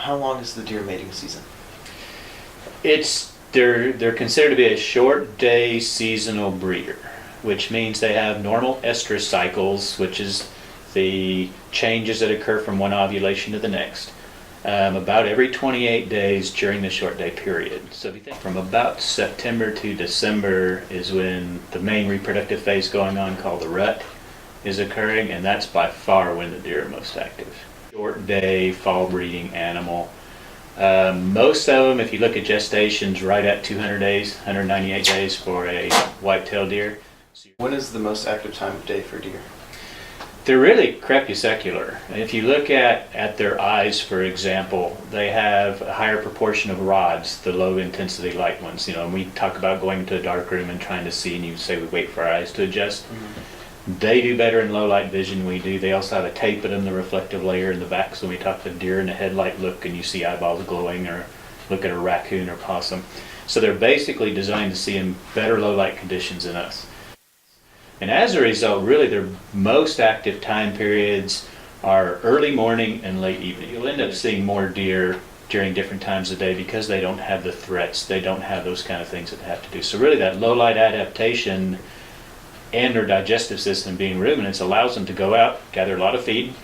How long is the deer mating season? They're considered to be a short day seasonal breeder, which means they have normal estrus cycles, which is the changes that occur from one ovulation to the next, about every 28 days during the short day period. So if you think from about September to December is when the main reproductive phase going on called the rut is occurring, and that's by far when the deer are most active. Short day fall breeding animal. Most of them, if you look at gestations, right at 200 days, 198 days for a white-tailed deer. When is the most active time of day for deer? They're really crepuscular. If you look at their eyes, for example, they have a higher proportion of rods, the low-intensity light ones. You know, and we talk about going into a dark room and trying to see, and you say we wait for our eyes to adjust. Mm-hmm. They do better in low light vision than we do. They also have a tape in them, the reflective layer in the back, so when we talk to deer in the headlight look and you see eyeballs glowing, or look at a raccoon or possum. So they're basically designed to see in better low light conditions than us. And as a result, really their most active time periods are early morning and late evening. You'll end up seeing more deer during different times of day because they don't have the threats. They don't have those kind of things that they have to do. So really that low light adaptation and their digestive system being ruminants allows them to go out, gather a lot of feed,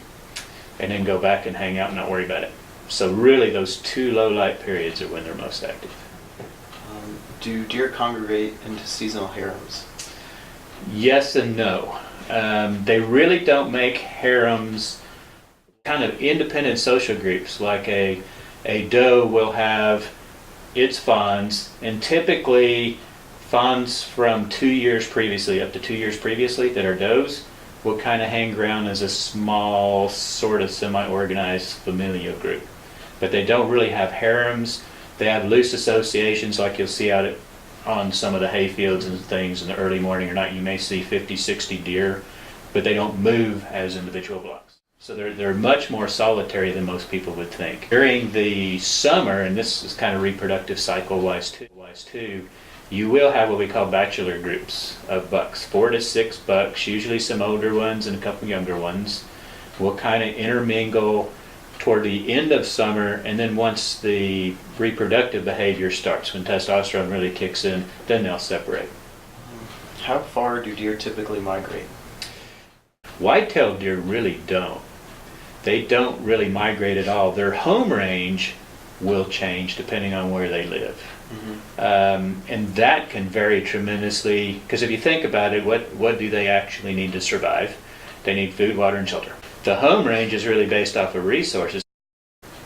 and then go back and hang out and not worry about it. So really those two low light periods are when they're most active. Do deer congregate into seasonal harems? Yes and no. They really don't make harems, kind of independent social groups. Like a doe will have its fawns, and typically fawns from 2 years previously, up to 2 years previously, that are does, will kind of hang around as a small, sort of semi-organized familial group. But they don't really have harems. They have loose associations like you'll see out on some of the hay fields and things in the early morning or night. You may see 50, 60 deer, but they don't move as individual blocks. So they're much more solitary than most people would think. During the summer, and this is kind of reproductive cycle-wise too, you will have what we call bachelor groups of bucks, 4 to 6 bucks, usually some older ones and a couple younger ones, will kind of intermingle toward the end of summer, and then once the reproductive behavior starts, when testosterone really kicks in, then they'll separate. How far do deer typically migrate? White-tailed deer really don't. They don't really migrate at all. Their home range will change depending on where they live. Mm-hmm. And that can vary tremendously, because if you think about it, what do they actually need to survive? They need food, water, and shelter. The home range is really based off of resources.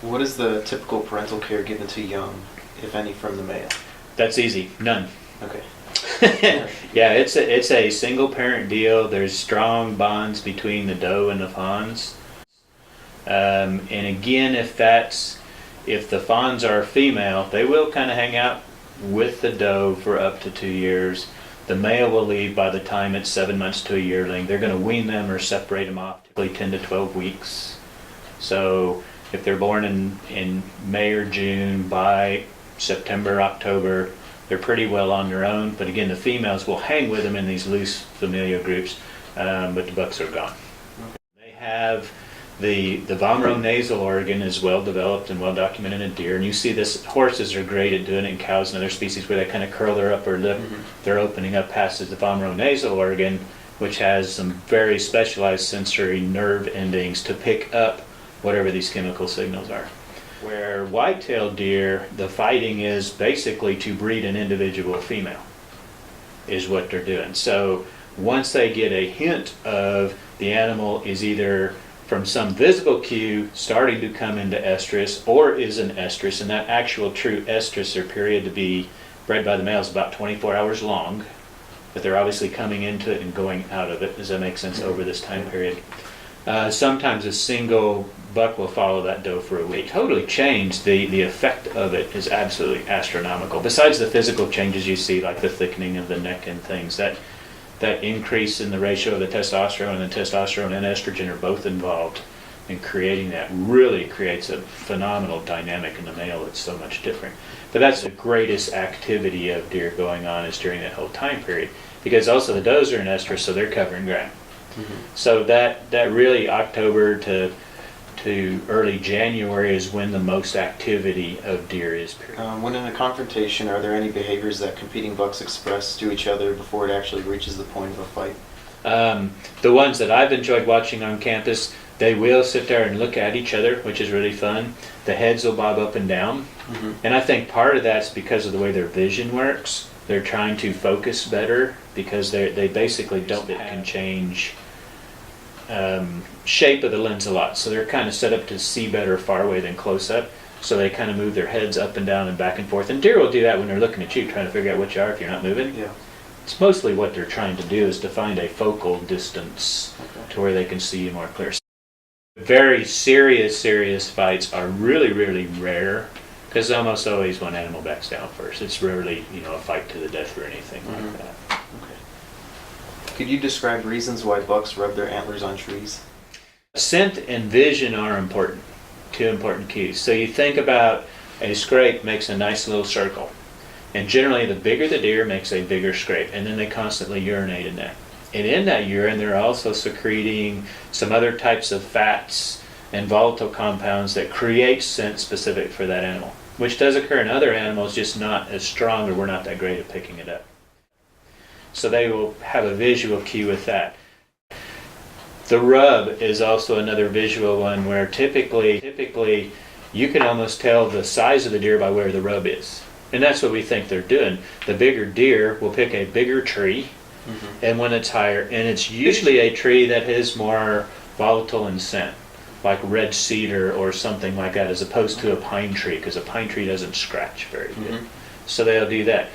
What is the typical parental care given to young, if any, from the male? That's easy. None. Okay. Yeah, it's a single parent deal. There's strong bonds between the doe and the fawns. And again, if the fawns are female, they will kind of hang out with the doe for up to 2 years. The male will leave by the time it's 7 months to a yearling. They're going to wean them or separate them off, typically 10 to 12 weeks. So if they're born in May or June, by September, October, they're pretty well on their own. But again, the females will hang with them in these loose familial groups, but the bucks are gone. They have the vomeronasal organ is well developed and well documented in deer, and you see this. Horses are great at doing it in cows and other species where they kind of curl their upper lip. Mm-hmm. They're opening up past the vomeronasal organ, which has some very specialized sensory nerve endings to pick up whatever these chemical signals are. Where white-tailed deer, the fighting is basically to breed an individual female, is what they're doing. So once they get a hint of the animal is either from some visible cue starting to come into estrus or is an estrus, and that actual true estrus or period to be bred by the male is about 24 hours long, but they're obviously coming into it and going out of it. Does that make sense? Over this time period? Sometimes a single buck will follow that doe for a week. Totally changed. The effect of it is absolutely astronomical. Besides the physical changes you see, like the thickening of the neck and things, that increase in the ratio of the testosterone and estrogen are both involved in creating that. Really creates a phenomenal dynamic in the male that's so much different. But that's the greatest activity of deer going on, is during that whole time period, because also the does are in estrus, so they're covering ground. Mm-hmm. So that really October to to early January is when the most activity of deer is. When in a confrontation, are there any behaviors that competing bucks express to each other before it actually reaches the point of a fight? The ones that I've enjoyed watching on campus, they will sit there and look at each other, which is really fun. The heads will bob up and down. And I think part of that's because of the way their vision works. They're trying to focus better because they basically don't can change shape of the lens a lot. So they're kind of set up to see better far away than close up. So they kind of move their heads up and down and back and forth. And deer will do that when they're looking at you, trying to figure out what you are if you're not moving. Yeah. It's mostly what they're trying to do is to find a focal distance to where they can see you more clear. Very serious fights are really rare because almost always one animal backs down first. It's rarely, a fight to the death or anything like that. Okay. Could you describe reasons why bucks rub their antlers on trees? Scent and vision are important, two important cues. So you think about a scrape makes a nice little circle. And generally the bigger the deer makes a bigger scrape, and then they constantly urinate in that. And in that urine they're also secreting some other types of fats and volatile compounds that create scent specific for that animal, which does occur in other animals, just not as strong, or we're not that great at picking it up. So they will have a visual cue with that. The rub is also another visual one where typically you can almost tell the size of the deer by where the rub is. And that's what we think they're doing. The bigger deer will pick a bigger tree, and when it's higher, and it's usually a tree that is more volatile in scent, like red cedar or something like that, as opposed to a pine tree, because a pine tree doesn't scratch very good. So they'll do that.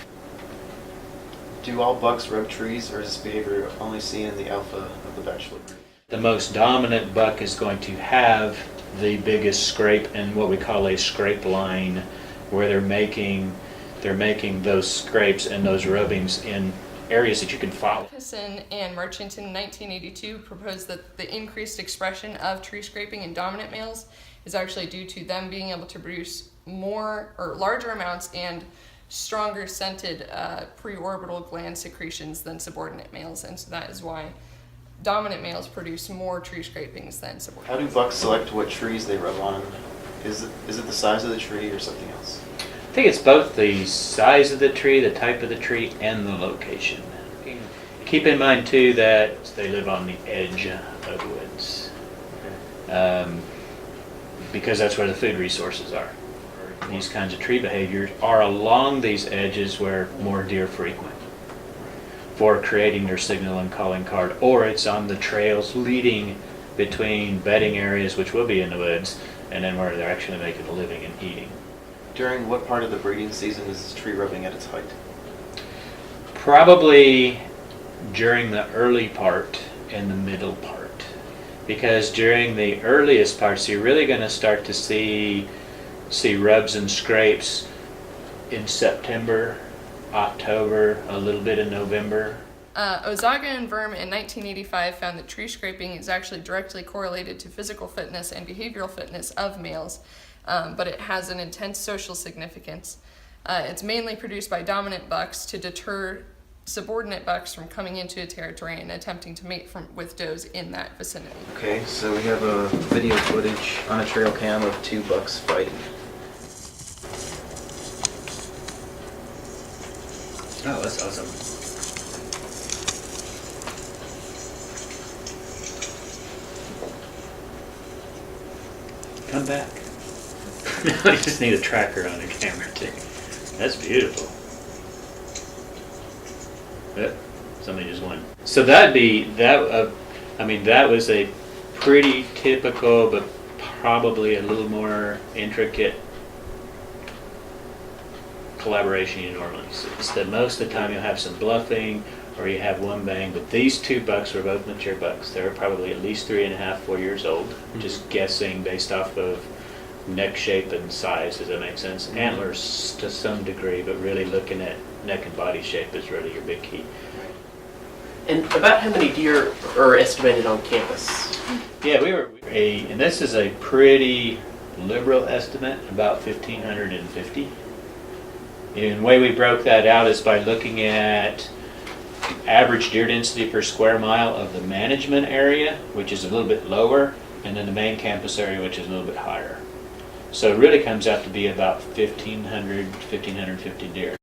Do all bucks rub trees, or is this behavior only seen in the alpha of the bachelor breed? The most dominant buck is going to have the biggest scrape and what we call a scrape line, where they're making those scrapes and those rubbings in areas that you can follow. Marcusson and Merchant in 1982 proposed that the increased expression of tree scraping in dominant males is actually due to them being able to produce more or larger amounts and stronger scented preorbital gland secretions than subordinate males, and so that is why dominant males produce more tree scrapings than subordinate. How do bucks select what trees they rub on? Is it the size of the tree or something else? I think it's both the size of the tree, the type of the tree, and the location. Keep in mind too that they live on the edge of woods, because that's where the food resources are. These kinds of tree behaviors are along these edges where more deer frequent for creating their signal and calling card, or it's on the trails leading between bedding areas, which will be in the woods, and then where they're actually making a living and eating. During what part of the breeding season is this tree rubbing at its height? Probably during the early part and the middle part, because during the earliest parts you're really going to start to see rubs and scrapes in September, October, a little bit in November. Ozaga and Verm in 1985 found that tree scraping is actually directly correlated to physical fitness and behavioral fitness of males, but it has an intense social significance. It's mainly produced by dominant bucks to deter subordinate bucks from coming into a territory and attempting to mate with does in that vicinity. Okay, so we have a video footage on a trail cam of two bucks fighting. Oh, that's awesome. Come back. I just need a tracker on the camera too. That's beautiful. Yep, somebody just won. So that was a pretty typical, but probably a little more intricate collaboration you normally see. It's that most of the time you'll have some bluffing or you have one bang, but these two bucks were both mature bucks. They were probably at least 3.5, 4 years old, just guessing based off of neck shape and size. Does that make sense? Antlers to some degree, but really looking at neck and body shape is really your big key. And about how many deer are estimated on campus? Yeah, and this is a pretty liberal estimate, about 1,550. And the way we broke that out is by looking at average deer density per square mile of the management area, which is a little bit lower, and then the main campus area, which is a little bit higher. So it really comes out to be about 1,500, 1,550 deer.